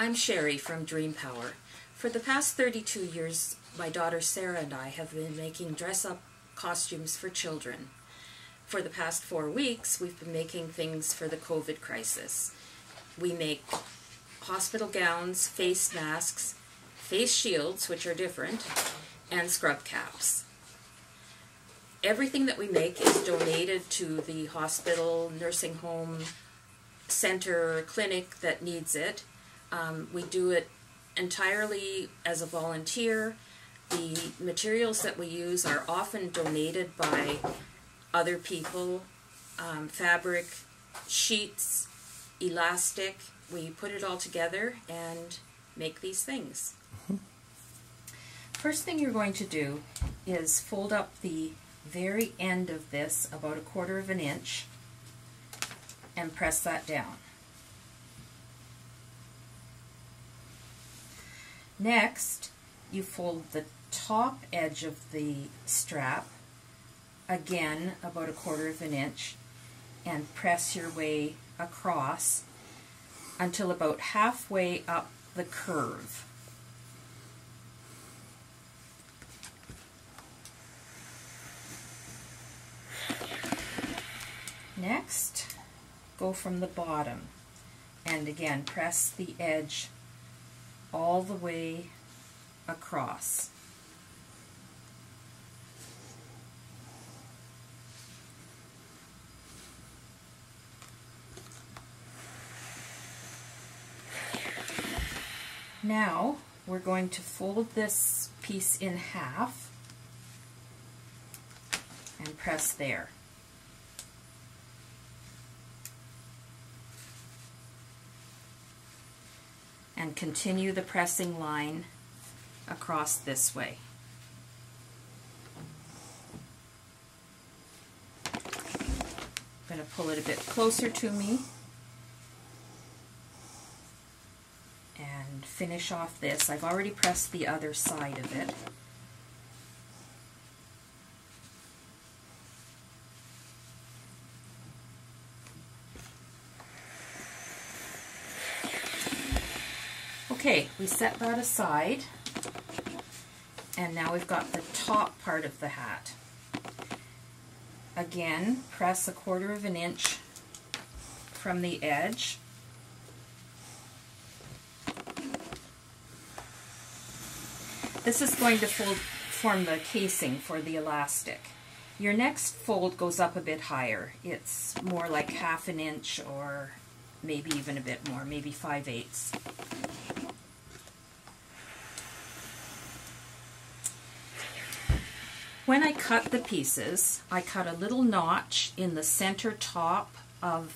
I'm Sherry from Dream Power. For the past 32 years, my daughter Sarah and I have been making dress-up costumes for children. For the past 4 weeks, we've been making things for the COVID crisis. We make hospital gowns, face masks, face shields, which are different, and scrub caps. Everything that we make is donated to the hospital, nursing home, center, clinic that needs it. We do it entirely as a volunteer. The materials that we use are often donated by other people, fabric, sheets, elastic. We put it all together and make these things. First thing you're going to do is fold up the very end of this about 1/4 of an inch and press that down. Next, you fold the top edge of the strap, again about 1/4 of an inch, and press your way across until about halfway up the curve. Next, go from the bottom and again press the edge all the way across. Now we're going to fold this piece in half and press there. And continue the pressing line across this way. I'm going to pull it a bit closer to me and finish off this. I've already pressed the other side of it. Okay, we set that aside, and now we've got the top part of the hat. Again, press 1/4 of an inch from the edge. This is going to form the casing for the elastic. Your next fold goes up a bit higher. It's more like 1/2 an inch or maybe even a bit more, maybe 5/8. When I cut the pieces, I cut a little notch in the center top of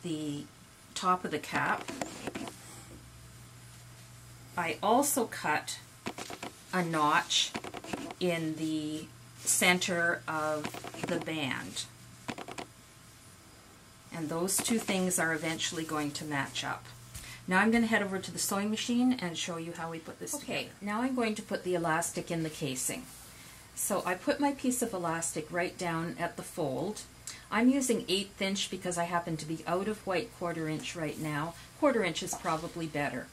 the cap. I also cut a notch in the center of the band. And those two things are eventually going to match up. Now I'm going to head over to the sewing machine and show you how we put this together. Okay, now I'm going to put the elastic in the casing. So I put my piece of elastic right down at the fold. I'm using 1/8 inch because I happen to be out of white 1/4 inch right now. 1/4 inch is probably better.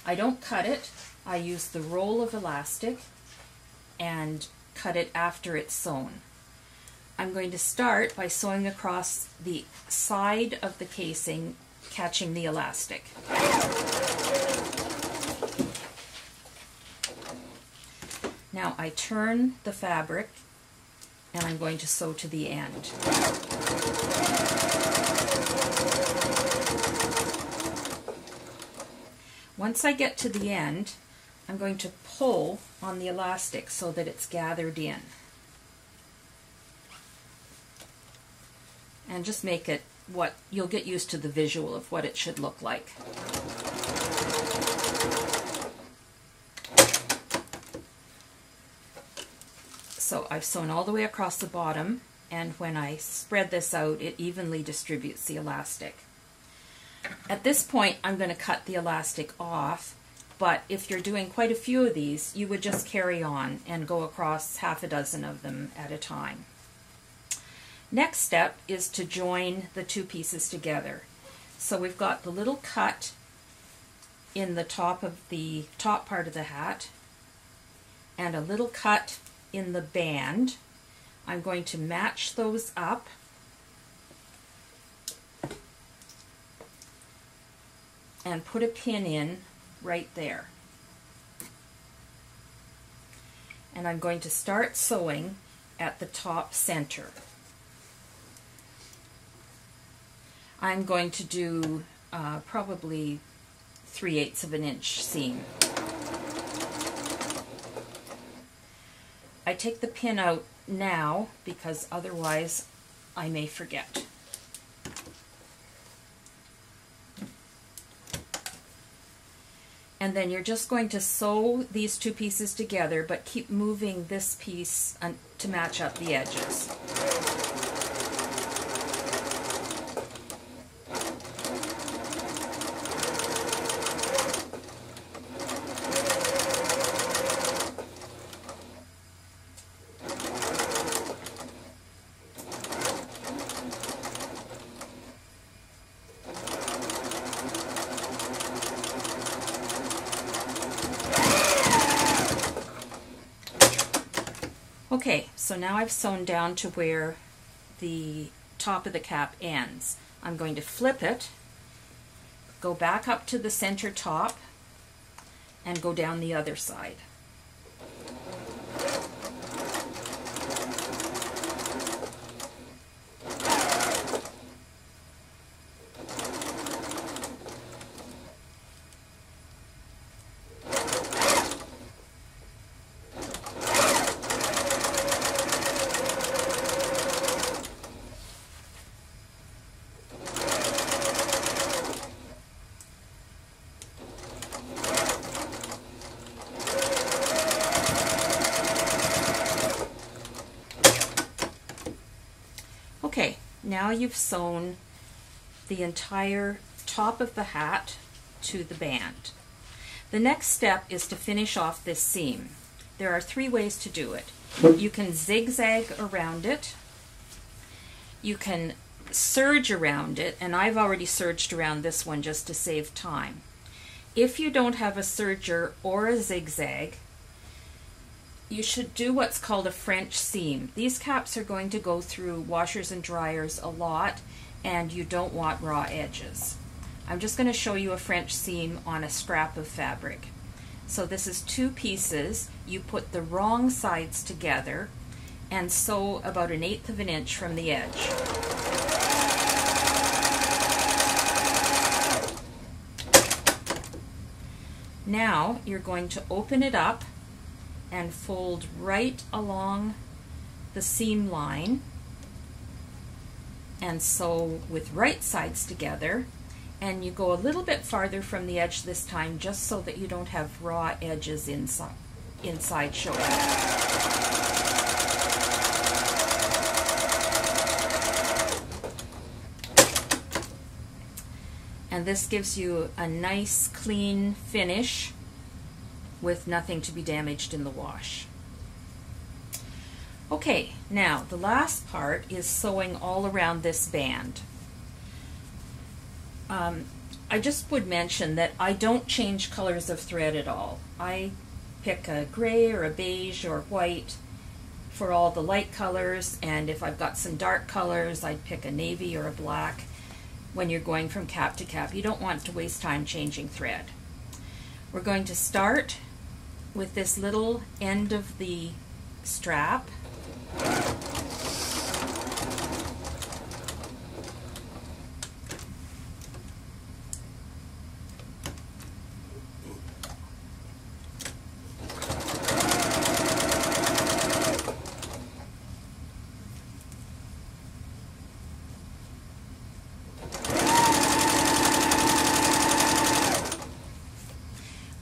I don't cut it. I use the roll of elastic and cut it after it's sewn. I'm going to start by sewing across the side of the casing, catching the elastic. Now I turn the fabric and I'm going to sew to the end. Once I get to the end, I'm going to pull on the elastic so that it's gathered in. And just make it what you'll get used to the visual of what it should look like. So I've sewn all the way across the bottom, and when I spread this out, it evenly distributes the elastic. At this point, I'm going to cut the elastic off, but if you're doing quite a few of these, you would just carry on and go across 6 of them at a time. Next step is to join the two pieces together. So we've got the little cut in the top part of the hat and a little cut in the band. I'm going to match those up and put a pin in right there. And I'm going to start sewing at the top center. I'm going to do probably 3/8 of an inch seam. I take the pin out now because otherwise I may forget. And then you're just going to sew these two pieces together, but keep moving this piece to match up the edges. Okay, so now I've sewn down to where the top of the cap ends. I'm going to flip it, go back up to the center top, and go down the other side. Okay, now you've sewn the entire top of the hat to the band. The next step is to finish off this seam. There are 3 ways to do it. You can zigzag around it, you can serge around it, and I've already serged around this one just to save time. If you don't have a serger or a zigzag, you should do what's called a French seam. These caps are going to go through washers and dryers a lot, and you don't want raw edges. I'm just going to show you a French seam on a scrap of fabric. So this is 2 pieces. You put the wrong sides together and sew about 1/8 of an inch from the edge. Now you're going to open it up and fold right along the seam line and sew with right sides together, and you go a little bit farther from the edge this time just so that you don't have raw edges inside showing. And this gives you a nice clean finish with nothing to be damaged in the wash. Okay, now the last part is sewing all around this band. I just would mention that I don't change colors of thread at all. I pick a gray or a beige or white for all the light colors, and if I've got some dark colors, I'd pick a navy or a black. When you're going from cap to cap, you don't want to waste time changing thread. We're going to start with this little end of the strap.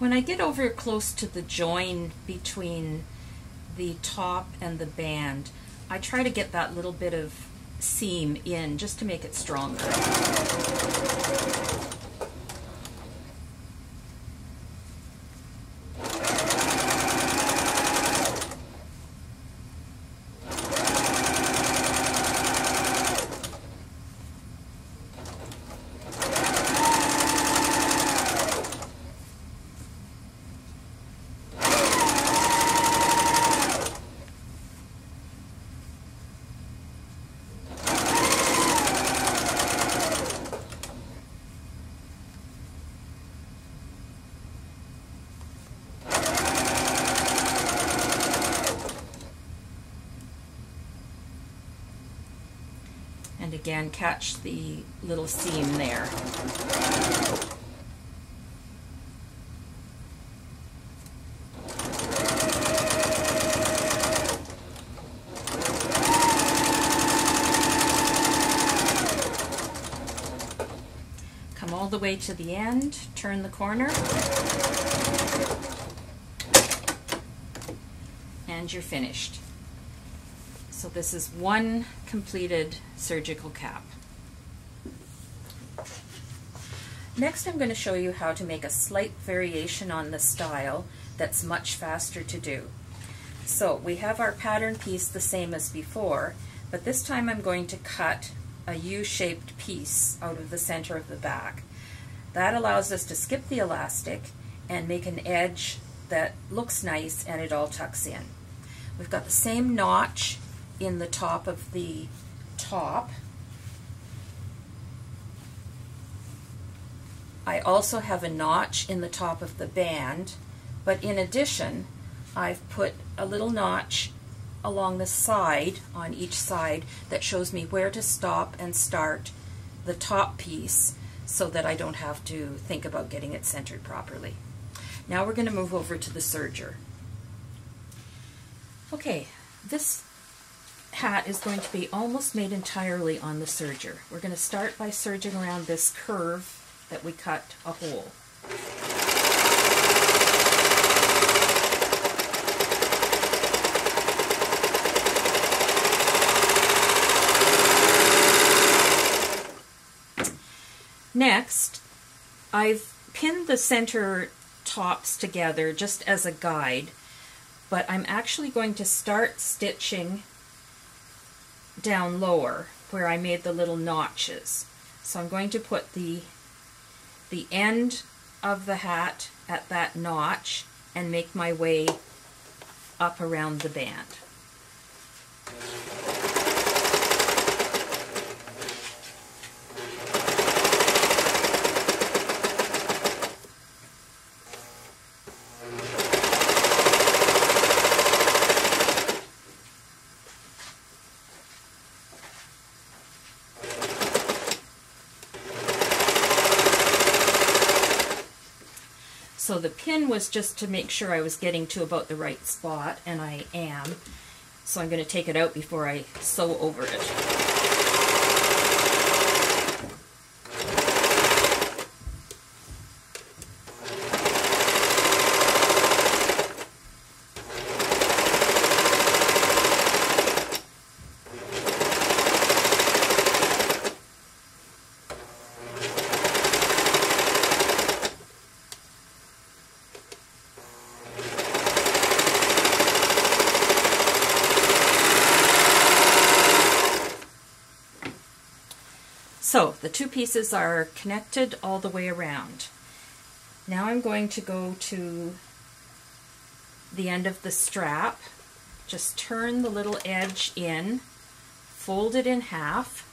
When I get over close to the join between the top and the band, I try to get that little bit of seam in just to make it stronger. And again, catch the little seam there. Come all the way to the end, turn the corner, and you're finished. So this is one completed surgical cap. Next, I'm going to show you how to make a slight variation on the style that's much faster to do. So we have our pattern piece the same as before, but this time I'm going to cut a U-shaped piece out of the center of the back. That allows us to skip the elastic and make an edge that looks nice and it all tucks in. We've got the same notch in the top of the top. I also have a notch in the top of the band, but in addition I've put a little notch along the side, on each side, that shows me where to stop and start the top piece so that I don't have to think about getting it centered properly. Now we're going to move over to the serger. Okay, this hat is going to be almost made entirely on the serger. We're going to start by serging around this curve that we cut a hole. Next, I've pinned the center tops together just as a guide, but I'm actually going to start stitching down lower where I made the little notches. So I'm going to put the end of the hat at that notch and make my way up around the band. So the pin was just to make sure I was getting to about the right spot, and I am. So I'm going to take it out before I sew over it. So the two pieces are connected all the way around. Now I'm going to go to the end of the strap, just turn the little edge in, fold it in half,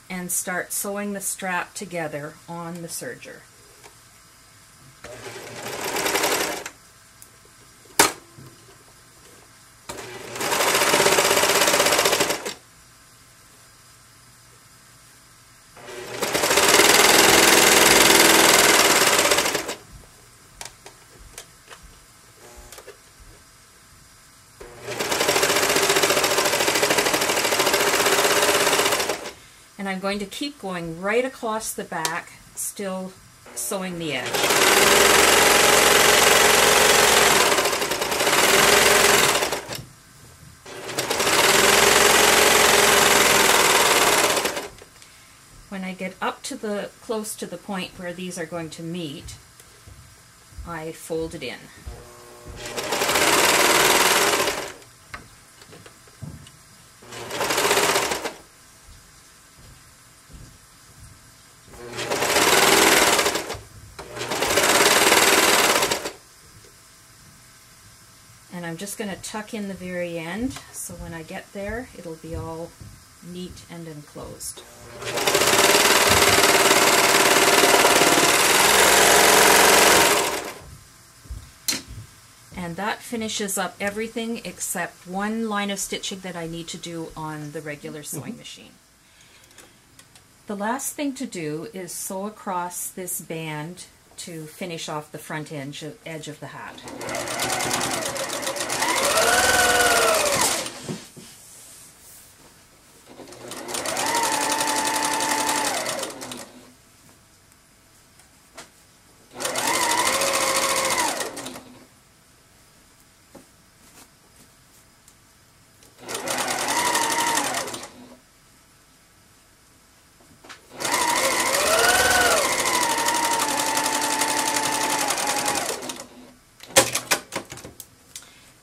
and start sewing the strap together on the serger. And I'm going to keep going right across the back, still sewing the edge. When I get up to close to the point where these are going to meet, I fold it in. And I'm just going to tuck in the very end, so when I get there, it'll be all neat and enclosed. And that finishes up everything except one line of stitching that I need to do on the regular sewing machine. The last thing to do is sew across this band to finish off the front edge of the hat.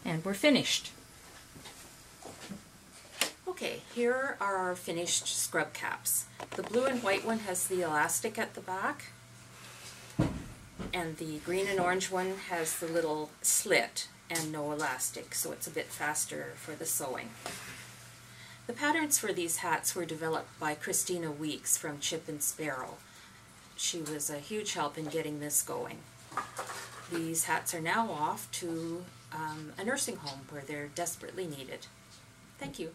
And we're finished. Okay, here are our finished scrub caps. The blue and white one has the elastic at the back, and the green and orange one has the little slit and no elastic, so it's a bit faster for the sewing. The patterns for these hats were developed by Christina Weeks from Chip and Sparrow. She was a huge help in getting this going. These hats are now off to a nursing home where they're desperately needed. Thank you.